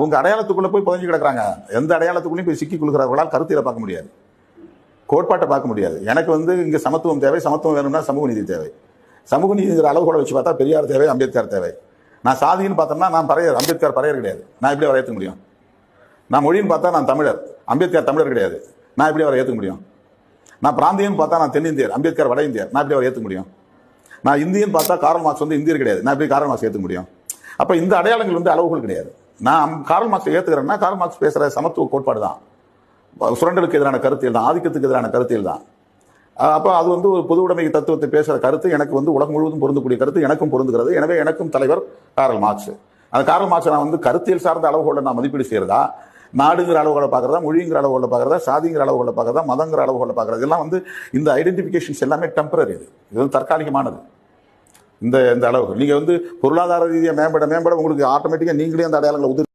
உங்க அடையாளத்துக்குள்ள போய் புதஞ்சு கிடக்குறாங்க. எந்த அடையாளத்துக்குள்ளேயும் போய் சிக்கி கொள்கிறார்களால் கருத்தியலை பார்க்க முடியாது, கோட்பாட்டை பார்க்க முடியாது. எனக்கு இங்க சமத்துவம் தேவை, சமத்துவம் வேணும்னா சமூக நீதி தேவை. சமூக நீதிங்கிற அளவுகோலை வச்சு பார்த்தா பெரியார் தேவை, அம்பேத்கர் தேவை. நான் சாதின்னு பார்த்தோம்னா நான் பறையர், அம்பேத்கர் பறையர் கிடையாது, நான் எப்படி அவரை ஏற்றுக்க முடியும்? நான் மொழின்னு பார்த்தா நான் தமிழர், அம்பேத்கர் தமிழர் கிடையாது, நான் எப்படி அவரை ஏற்றுக்க முடியும்? நான் பிராந்தியன்னு பார்த்தா நான் தென்னிந்தியர், அம்பேத்கர் வட இந்தியர், நான் எப்படி அவரை ஏற்றுக்க முடியும்? நான் இந்தியன்னு பார்த்தா கார்ல் மார்க்ஸ் இந்தியர் கிடையாது, நான் எப்படி கார்ல் மார்க்ஸ் ஏற்றுக்க முடியும்? அப்போ இந்த அடையாளங்கள் அளவுகள் கிடையாது. நான் கார்ல் மார்க்ஸ் ஏற்றுக்கிறேன்னா கார்ல் மார்க்ஸ் பேசுகிற சமத்துவ கோட்பாடு தான், சுரண்டலுக்கு எதிரான கருத்தியல் தான், ஆதிக்கத்துக்கு எதிரான கருத்தியல் தான். அப்போ அது ஒரு பொது உடைமை தத்துவத்தை பேசுகிற கருத்து எனக்கு உலகம் முழுவதும் பொருந்தக்கூடிய கருத்து, எனக்கும் பொருந்துகிறது. எனவே எனக்கும் தலைவர் கார்ல் மார்க்ஸ். அந்த கார்ல் மார்க்ஸ் நான் கருத்தியல் சார்ந்த அளவுகளை நான் மதிப்பீடு செய்யறதா, நாடுங்கிற அளவுகளை பார்க்குறதா, மொழிங்கிற அளவுகளை பார்க்குறதா, சாதிங்கிற அளவுகளை பார்க்குறதா, மதங்கிற அளவுகளை பார்க்குறது, இதெல்லாம் இந்த ஐடென்டிஃபிகேஷன்ஸ் எல்லாமே டெம்பரரி. இது தற்காலிகமானது. இந்த அளவுக்கு நீங்கள் பொருளாதார ரீதியாக மேம்பட உங்களுக்கு ஆட்டோமேட்டிக்காக நீங்களே அந்த அடையாளங்களை